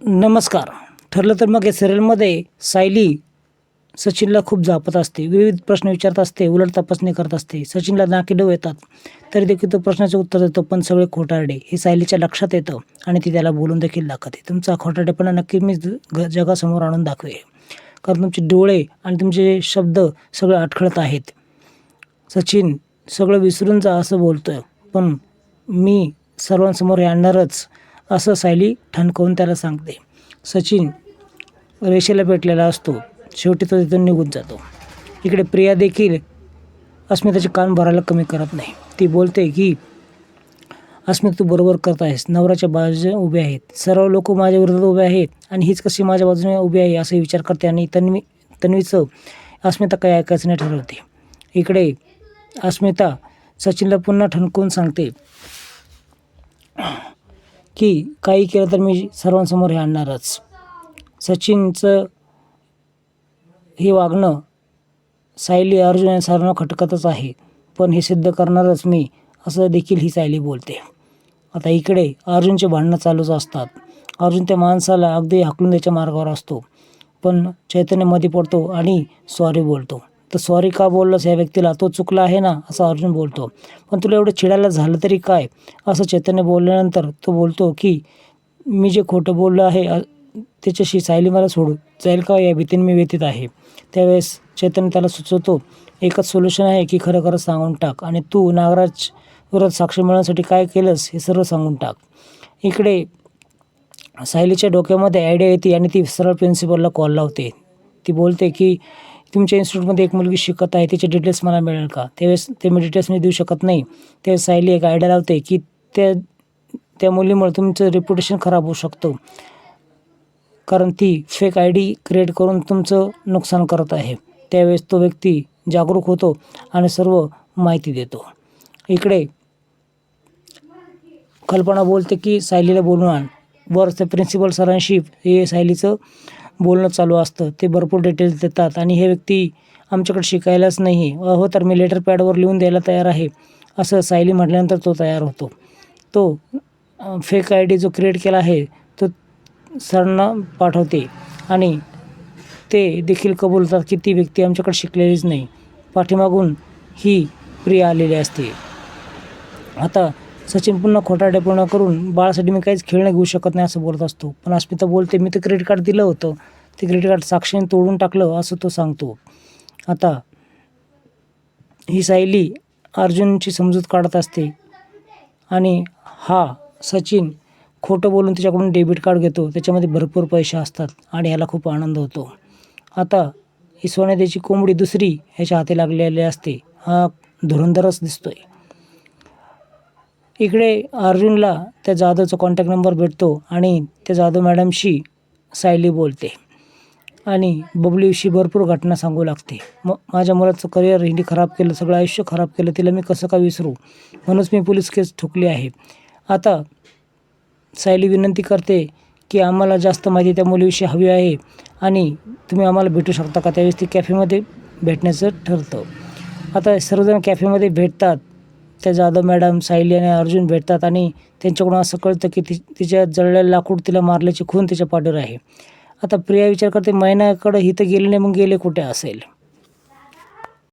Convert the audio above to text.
नमस्कार. ठरलं तर मग या सिरियलमध्ये सायली सचिनला खूप जापत असते, विविध प्रश्न विचारत असते, उलट तपासणी करत असते. सचिनला नाकीनऊ येतात तरी देखील तो प्रश्नाचे उत्तर देतो, पण सगळे खोटारडे हे सायलीच्या लक्षात येतं आणि ती त्याला बोलून देखील दाखवते. तुमचा खोटारडेपणा नक्की मी जगासमोर आणून दाखवे, कारण तुमचे डोळे आणि तुमचे शब्द सगळे अडखळत आहेत. सचिन सगळं विसरून जा असं बोलतोय, पण मी सर्वांसमोर हे आणणारच असं सायली ठणकावून त्याला सांगते. सचिन रेषेला पेटलेला असतो. शेवटी तो तिथून निघून जातो. इकडे प्रिया देखील अस्मिताचे कान भरायला कमी करत नाही. ती बोलते की अस्मिता तू बरोबर करत आहेस, नवऱ्याच्या बाजूने उभे आहेत, सर्व लोक माझ्या विरोधात उभे आहेत आणि हीच कशी माझ्या बाजूने उभी आहे असे विचार करते आणि तन्वीचं अस्मिता काही ऐकायचं नाही ठरवते. इकडे अस्मिता सचिनला पुन्हा ठणकवून सांगते की काही केलं तर मी सर्वांसमोर हे आणणारच. सचिनचं हे वागणं सायली, अर्जुन आणि सर्वांना खटकतच आहे, पण हे सिद्ध करणारच मी असं देखील ही सायली बोलते. आता इकडे अर्जुनचे भांडणं चालूच असतात. अर्जुन त्या माणसाला अगदी हाकलून द्यायच्या मार्गावर असतो, पण चैतन्य मध्ये पडतो आणि सॉरी बोलतो. तर सॉरी का बोललंस या व्यक्तीला, तो चुकला आहे ना असं अर्जुन बोलतो. पण तुला एवढं चिडायला झालं तरी काय असं चैतन्य बोलल्यानंतर तो बोलतो की मी जे खोटं बोललं आहे त्याच्याशी सायली मला सोडून जाईल का या भीतीने मी व्यतीत आहे. त्यावेळेस चैतन्य त्याला सुचवतो, एकच सोल्युशन आहे की खरं खरं सांगून टाक आणि तू नागराज विरोधात साक्ष मिळवण्यासाठी काय केलंस हे सर्व सांगून टाक. इकडे सायलीच्या डोक्यामध्ये आयडिया येते आणि ती सरळ प्रिन्सिपलला कॉल लावते. ती बोलते की तुमच्या इन्स्टिट्यूटमध्ये एक मुलगी शिकत आहे, तिचे डिटेल्स मला मिळेल का. त्यावेळेस ते मी डिटेल्स मी देऊ शकत नाही. त्यावेळेस सायली एक आयडिया लावते की त्या मुलीमुळे तुमचं रेप्युटेशन खराब होऊ शकतं, कारण ती फेक ID क्रिएट करून तुमचं नुकसान करत आहे. त्यावेळेस तो व्यक्ती जागरूक होतो आणि सर्व माहिती देतो. इकडे कल्पना बोलते की सायलीला बोलून आण. वर त्या प्रिन्सिपल सरांशी हे सायलीचं बोलणं चालू असतं. ते भरपूर डिटेल्स देतात आणि हे व्यक्ती आमच्याकडे शिकायलाच नाही, हो तर मी लेटर पॅडवर लिहून द्यायला तयार आहे असं सायली म्हटल्यानंतर तो तयार होतो. तो फेक ID जो क्रिएट केला आहे तो सरांना पाठवते आणि ते देखील कबूलतात की ती व्यक्ती आमच्याकडे शिकलेलीच नाही, पाठीमागून ही प्रिया आलेली असते. आता सचिन पुन्हा खोटारडेपणा करून बाळासाठी मी काहीच खेळणं घेऊ शकत नाही असं बोलत असतो, पण अस्मिता बोलते मी तर क्रेडिट कार्ड दिलं होतं, ते क्रेडिट कार्ड साक्षीने तोडून टाकलं असं तो सांगतो. आता ही सायली अर्जुनची समजूत काढत असते आणि हा सचिन खोटं बोलून तिच्याकडून डेबिट कार्ड घेतो. त्याच्यामध्ये भरपूर पैसे असतात आणि ह्याला खूप आनंद होतो. आता ही सोन्याची कोंबडी दुसरी ह्याच्या हाती लागलेली असते. हा धुरंधरच दिसतोय. इकडे अर्जुनला त्या जाधवचा कॉन्टॅक्ट नंबर भेटतो आणि त्या जाधव मॅडमशी सायली बोलते आणि बबलीविषयी भरपूर घटना सांगू लागते. माझ्या मुलाचं करिअर हिने खराब केलं, सगळं आयुष्य खराब केलं, तिला मी कसं का विसरू, म्हणूनच मी पोलीस केस ठोकली आहे. आता सायली विनंती करते की आम्हाला जास्त माहिती त्या मुलीविषयी हवी आहे आणि तुम्ही आम्हाला भेटू शकता का. त्यावेळेस ती कॅफेमध्ये भेटण्याचं ठरतं. आता सर्वजण कॅफेमध्ये भेटतात. त्या जाधव मॅडम, सायली आणि अर्जुन भेटतात आणि त्यांच्याकडून असं कळतं की तिच्या जळलेलं लाकूड तिला मारल्याची खून तिच्या पाठीवर आहे. आता प्रिया विचार करते, मैनाकडे ही तर गेली नाही, मग गेले कुठे असेल.